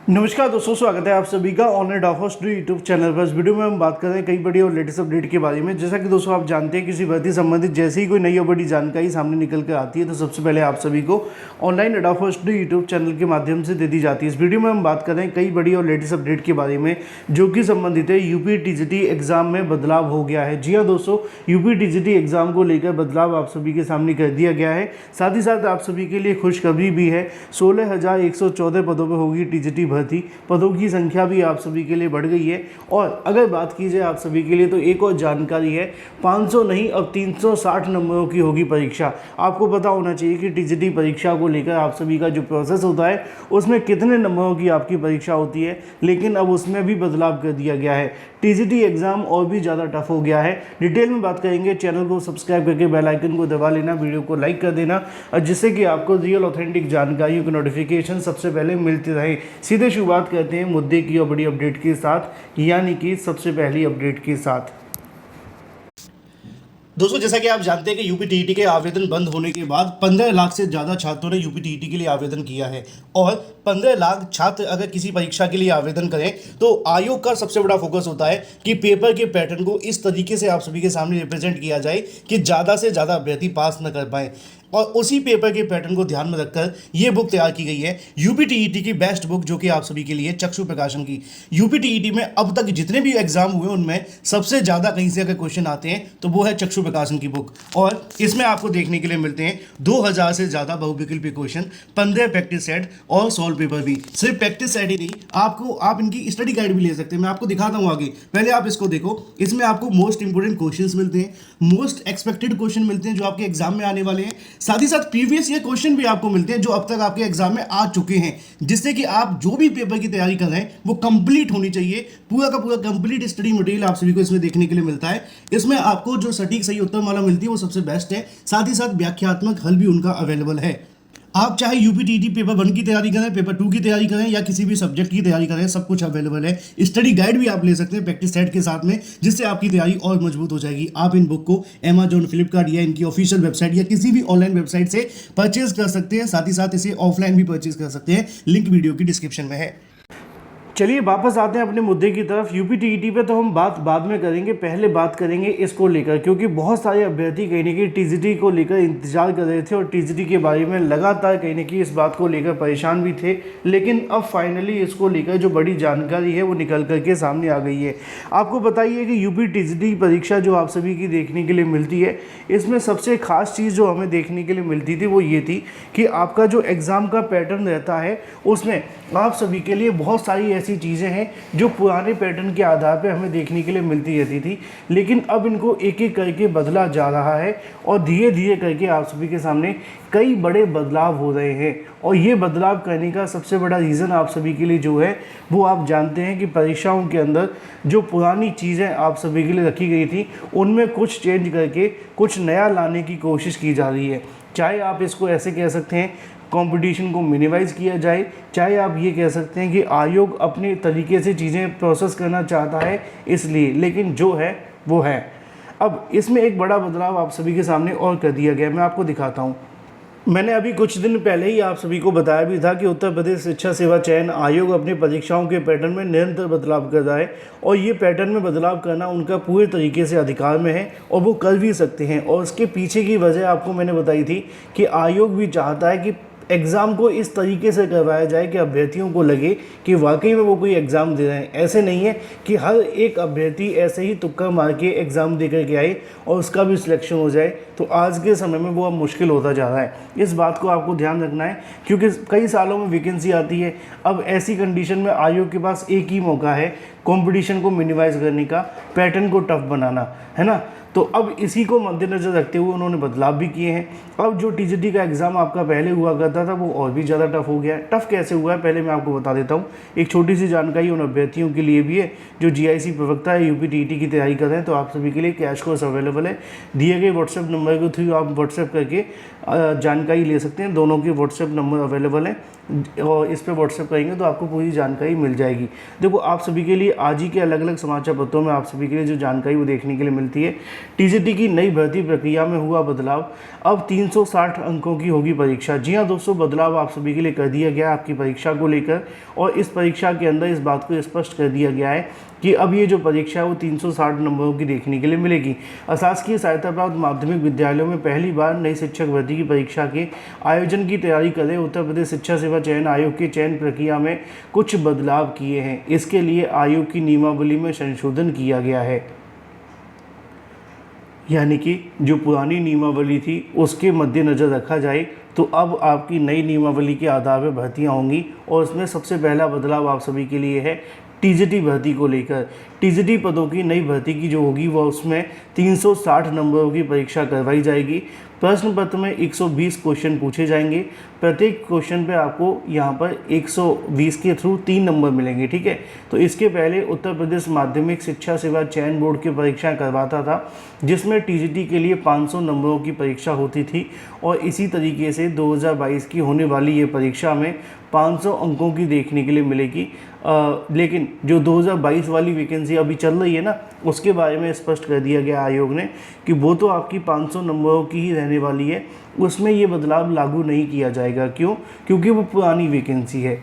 नमस्कार दोस्तों, स्वागत है आप सभी का online offers to YouTube channel पर। इस वीडियो में हम बात कर रहे हैं कई बड़ी और लेटेस्ट अपडेट के बारे में। जैसा कि दोस्तों आप जानते हैं, किसी भर्ती संबंधित जैसे ही कोई नई और बड़ी जानकारी सामने निकल कर आती है तो सबसे पहले आप सभी को online offers to YouTube channel के माध्यम से दे दी जाती है। इस वीडियो में हम बात कर रहे हैं कई बड़ी और लेटेस्ट अपडेट के बारे में जो कि संबंधित है यूपी टीजीटी एग्जाम में बदलाव हो गया है। जी हाँ दोस्तों, यूपी टीजीटी एग्जाम को लेकर बदलाव आप सभी के सामने कर दिया गया है। साथ ही साथ आप सभी के लिए खुशखबरी भी है। 16,114 पदों पर होगी टीजीटी भर्ती। पदों की संख्या भी आप सभी के लिए बढ़ गई है। और अगर बात की जाए आप सभी के लिए तो एक और जानकारी है, 500 नहीं अब 360 नंबरों की होगी परीक्षा। आपको पता होना चाहिए कि टीजीटी परीक्षा को लेकर आप सभी का जो प्रोसेस होता है उसमें कितने नंबरों की आपकी परीक्षा होती है, लेकिन अब उसमें भी बदलाव कर दिया गया है। टीजीटी एग्जाम और भी ज़्यादा टफ हो गया है। डिटेल में बात करेंगे। चैनल को सब्सक्राइब करके बेल आइकन को दबा लेना, वीडियो को लाइक कर देना, जिससे कि आपको रियल ऑथेंटिक जानकारियों की नोटिफिकेशन सबसे पहले मिलती रहे। सीधे शुरुआत करते हैं मुद्दे की और बड़ी अपडेट के साथ, यानी कि सबसे पहली अपडेट के साथ। दोस्तों, जैसा कि आप जानते हैं कि यूपी टीईटी के आवेदन बंद होने के बाद 15 लाख से ज़्यादा छात्रों ने यूपी टीईटी के लिए आवेदन किया है। और 15 लाख छात्र अगर किसी परीक्षा के लिए आवेदन करें तो आयोग का सबसे बड़ा फोकस होता है कि पेपर के पैटर्न को इस तरीके से आप सभी के सामने रिप्रेजेंट किया जाए कि ज़्यादा से ज़्यादा अभ्यर्थी पास न कर पाए। और उसी पेपर के पैटर्न को ध्यान में रखकर ये बुक तैयार की गई है, यूपी टीईटी की बेस्ट बुक, जो कि आप सभी के लिए चक्षु प्रकाशन की। यूपी टीईटी में अब तक जितने भी एग्जाम हुए उनमें सबसे ज़्यादा कहीं से अगर क्वेश्चन आते हैं तो वो है चक्षु प्रकाशन की बुक। और इसमें आपको देखने के लिए मिलते हैं 2000 से ज़्यादा बहुविकल्पी क्वेश्चन, 15 प्रैक्टिस सेट और सॉल्व पेपर भी। सिर्फ प्रैक्टिस सेट ही नहीं, आप इनकी स्टडी गाइड भी ले सकते हैं। मैं आपको दिखाता हूँ आगे, पहले आप इसको देखो। इसमें आपको मोस्ट इंपोर्टेंट क्वेश्चन मिलते हैं, मोस्ट एक्सपेक्टेड क्वेश्चन मिलते हैं जो आपके एग्जाम में आने वाले हैं। साथ ही साथ प्रीवियस ईयर क्वेश्चन भी आपको मिलते हैं जो अब तक आपके एग्जाम में आ चुके हैं, जिससे कि आप जो भी पेपर की तैयारी कर रहे हैं वो कंप्लीट होनी चाहिए। पूरा का पूरा कंप्लीट स्टडी मटेरियल आप सभी को इसमें देखने के लिए मिलता है। इसमें आपको जो सटीक सही उत्तर माला मिलती है वो सबसे बेस्ट है। साथ ही साथ व्याख्यात्मक हल भी उनका अवेलेबल है। आप चाहे यूपी टीईटी पेपर 1 की तैयारी करें, पेपर 2 की तैयारी करें या किसी भी सब्जेक्ट की तैयारी करें, सब कुछ अवेलेबल है। स्टडी गाइड भी आप ले सकते हैं प्रैक्टिस सेट के साथ में, जिससे आपकी तैयारी और मजबूत हो जाएगी। आप इन बुक को अमेजॉन, फ्लिपकार्ट या इनकी ऑफिशियल वेबसाइट या किसी भी ऑनलाइन वेबसाइट से परचेज कर सकते हैं। साथ ही साथ इसे ऑफलाइन भी परचेज कर सकते हैं, लिंक वीडियो की डिस्क्रिप्शन में है। चलिए वापस आते हैं अपने मुद्दे की तरफ। यूपी टीईटी पे तो हम बात बाद में करेंगे, पहले बात करेंगे इसको लेकर, क्योंकि बहुत सारे अभ्यर्थी कहीं ना कहीं टीजीटी को लेकर इंतजार कर रहे थे और टीजीटी के बारे में लगातार कहीं ना कहीं इस बात को लेकर परेशान भी थे। लेकिन अब फाइनली इसको लेकर जो बड़ी जानकारी है वो निकल करके सामने आ गई है। आपको बताइए कि यूपी टीजीटी परीक्षा जो आप सभी की देखने के लिए मिलती है, इसमें सबसे खास चीज़ जो हमें देखने के लिए मिलती थी वो ये थी कि आपका जो एग्ज़ाम का पैटर्न रहता है उसमें आप सभी के लिए बहुत सारी ऐसी चीज़ें हैं जो पुराने पैटर्न के आधार पर हमें देखने के लिए मिलती रहती थी, लेकिन अब इनको एक एक करके बदला जा रहा है और धीरे धीरे करके आप सभी के सामने कई बड़े बदलाव हो रहे हैं। और ये बदलाव करने का सबसे बड़ा रीज़न आप सभी के लिए जो है वो आप जानते हैं कि परीक्षाओं के अंदर जो पुरानी चीज़ें आप सभी के लिए रखी गई थी उनमें कुछ चेंज करके कुछ नया लाने की कोशिश की जा रही है। चाहे आप इसको ऐसे कह सकते हैं कंपटीशन को मिनिमाइज़ किया जाए, चाहे आप ये कह सकते हैं कि आयोग अपने तरीके से चीज़ें प्रोसेस करना चाहता है इसलिए, लेकिन जो है वो है। अब इसमें एक बड़ा बदलाव आप सभी के सामने और कर दिया गया, मैं आपको दिखाता हूँ। मैंने अभी कुछ दिन पहले ही आप सभी को बताया भी था कि उत्तर प्रदेश शिक्षा सेवा चयन आयोग अपनी परीक्षाओं के पैटर्न में निरंतर बदलाव कर रहा है और ये पैटर्न में बदलाव करना उनका पूरे तरीके से अधिकार में है और वो कर भी सकते हैं। और उसके पीछे की वजह आपको मैंने बताई थी कि आयोग भी चाहता है कि एग्ज़ाम को इस तरीके से करवाया जाए कि अभ्यर्थियों को लगे कि वाकई में वो कोई एग्ज़ाम दे रहे हैं। ऐसे नहीं है कि हर एक अभ्यर्थी ऐसे ही तुक्का मार के एग्ज़ाम दे करके आए और उसका भी सिलेक्शन हो जाए, तो आज के समय में वो अब मुश्किल होता जा रहा है। इस बात को आपको ध्यान रखना है, क्योंकि कई सालों में वैकेंसी आती है। अब ऐसी कंडीशन में आयोग के पास एक ही मौका है कंपटीशन को मिनिमाइज़ करने का, पैटर्न को टफ बनाना, है ना। तो अब इसी को मद्देनज़र रखते हुए उन्होंने बदलाव भी किए हैं। अब जो टीजीटी का एग्ज़ाम आपका पहले हुआ करता था वो और भी ज़्यादा टफ हो गया है। टफ कैसे हुआ है पहले मैं आपको बता देता हूँ। एक छोटी सी जानकारी उन अभ्यर्थियों के लिए भी है जो जीआईसी प्रवक्ता है, यूपी टीईटी की तैयारी कर रहे हैं, तो आप सभी के लिए कैश कोर्स अवेलेबल है। दिए गए व्हाट्सएप नंबर के थ्रू आप व्हाट्सएप करके जानकारी ले सकते हैं। दोनों के व्हाट्सएप नंबर अवेलेबल हैं और इस पर व्हाट्सएप करेंगे तो आपको पूरी जानकारी मिल जाएगी। देखो आप सभी के लिए आज ही के अलग अलग समाचार पत्रों में आप सभी के लिए जो जानकारी वो देखने के लिए मिलती है। टीजीटी की नई भर्ती प्रक्रिया में हुआ बदलाव, अब 360 अंकों की होगी परीक्षा। जी हाँ दोस्तों, बदलाव आप सभी के लिए कर दिया गया आपकी परीक्षा को लेकर, और इस परीक्षा के अंदर इस बात को स्पष्ट कर दिया गया है कि अब ये जो परीक्षा है वो 360 नंबरों की देखने के लिए मिलेगी। अशासकीय सहायता प्राप्त माध्यमिक विद्यालयों में पहली बार नई शिक्षक भर्ती की परीक्षा के आयोजन की तैयारी कर रहे उत्तर प्रदेश शिक्षा सेवा चयन आयोग के चयन प्रक्रिया में कुछ बदलाव किए हैं। इसके लिए आयोग की नियमावली में संशोधन किया गया है, यानी कि जो पुरानी नियमावली थी उसके मद्देनज़र रखा जाए तो अब आपकी नई नियमावली के आधार पर भर्तियाँ होंगी। और उसमें सबसे पहला बदलाव आप सभी के लिए है टीजीटी भर्ती को लेकर। टीजीटी पदों की नई भर्ती की जो होगी वह उसमें 360 नंबरों की परीक्षा करवाई जाएगी। प्रश्न पत्र में 120 क्वेश्चन पूछे जाएंगे। प्रत्येक क्वेश्चन पे आपको यहाँ पर 120 के थ्रू 3 नंबर मिलेंगे, ठीक है। तो इसके पहले उत्तर प्रदेश माध्यमिक शिक्षा सेवा चयन बोर्ड की परीक्षाएं करवाता था, जिसमें टीजीटी के लिए 500 नंबरों की परीक्षा होती थी। और इसी तरीके से 2022 की होने वाली ये परीक्षा में 500 अंकों की देखने के लिए मिलेगी। लेकिन जो 2022 वाली वैकेंसी अभी चल रही है ना, उसके बारे में स्पष्ट कर दिया गया आयोग ने कि वो तो आपकी 500 नंबरों की ही रहने वाली है, उसमें ये बदलाव लागू नहीं किया जाएगा। क्यों? क्योंकि वो पुरानी वैकेंसी है।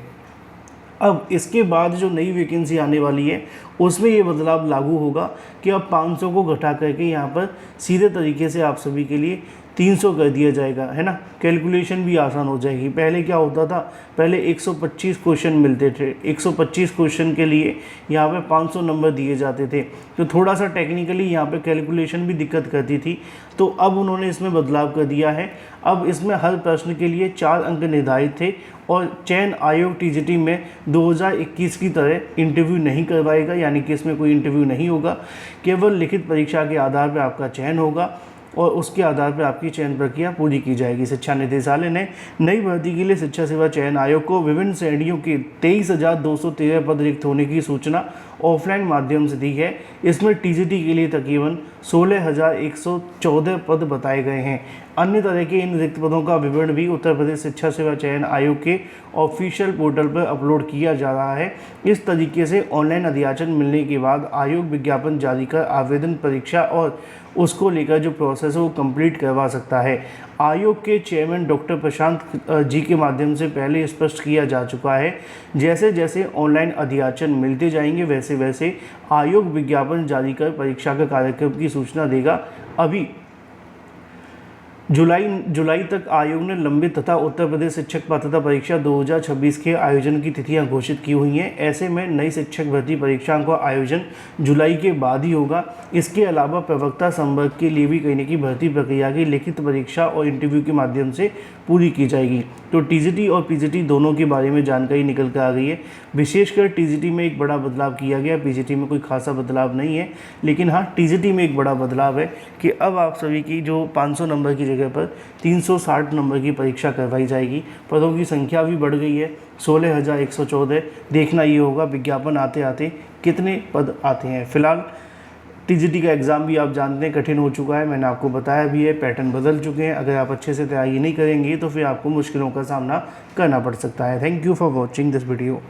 अब इसके बाद जो नई वैकेंसी आने वाली है उसमें ये बदलाव लागू होगा कि अब 500 को घटा करके यहाँ पर सीधे तरीके से आप सभी के लिए 300 कर दिया जाएगा, है ना। कैलकुलेशन भी आसान हो जाएगी। पहले क्या होता था, पहले 125 क्वेश्चन मिलते थे, 125 क्वेश्चन के लिए यहाँ पे 500 नंबर दिए जाते थे, तो थोड़ा सा टेक्निकली यहाँ पे कैलकुलेशन भी दिक्कत करती थी। तो अब उन्होंने इसमें बदलाव कर दिया है। अब इसमें हर प्रश्न के लिए 4 अंक निर्धारित थे और चयन आयोग टीजीटी में 2021 की तरह इंटरव्यू नहीं करवाएगा, यानी कि इसमें कोई इंटरव्यू नहीं होगा। केवल लिखित परीक्षा के आधार पर आपका चयन होगा और उसके आधार पर आपकी चयन प्रक्रिया पूरी की जाएगी। शिक्षा निदेशालय ने नई भर्ती के लिए शिक्षा सेवा चयन आयोग को विभिन्न श्रेणियों के 23,213 पद रिक्त होने की सूचना ऑफलाइन माध्यम से दी है। इसमें टीजीटी के लिए तकरीबन 16,114 पद बताए गए हैं। अन्य तरह के इन रिक्त पदों का विवरण भी उत्तर प्रदेश शिक्षा सेवा चयन आयोग के ऑफिशियल पोर्टल पर अपलोड किया जा रहा है। इस तरीके से ऑनलाइन अधियाचन मिलने के बाद आयोग विज्ञापन जारी कर आवेदन, परीक्षा और उसको लेकर जो प्रोसेस है वो कंप्लीट करवा सकता है। आयोग के चेयरमैन डॉक्टर प्रशांत जी के माध्यम से पहले स्पष्ट किया जा चुका है, जैसे जैसे ऑनलाइन अधियाचन मिलते जाएंगे वैसे वैसे आयोग विज्ञापन जारी कर परीक्षा का कार्यक्रम की सूचना देगा। अभी जुलाई तक आयोग ने लंबित तथा उत्तर प्रदेश शिक्षक पात्रता परीक्षा 2026 के आयोजन की तिथियां घोषित की हुई हैं। ऐसे में नई शिक्षक भर्ती परीक्षाओं का आयोजन जुलाई के बाद ही होगा। इसके अलावा प्रवक्ता संवर्ग के लिए भी कहीं न कहीं भर्ती प्रक्रिया की लिखित परीक्षा और इंटरव्यू के माध्यम से पूरी की जाएगी। तो टीजीटी और पीजीटी दोनों के बारे में जानकारी निकल कर आ गई है। विशेषकर टीजीटी में एक बड़ा बदलाव किया गया, पीजीटी में कोई खासा बदलाव नहीं है। लेकिन हाँ, टीजीटी में एक बड़ा बदलाव है कि अब आप सभी की जो 500 नंबर की जगह पर 360 नंबर की परीक्षा करवाई जाएगी। पदों की संख्या भी बढ़ गई है, 16,114। देखना ये होगा विज्ञापन आते आते कितने पद आते हैं। फिलहाल टीजीटी का एग्ज़ाम भी आप जानते हैं कठिन हो चुका है, मैंने आपको बताया भी है, पैटर्न बदल चुके हैं। अगर आप अच्छे से तैयारी नहीं करेंगे तो फिर आपको मुश्किलों का सामना करना पड़ सकता है। Thank you for watching this video.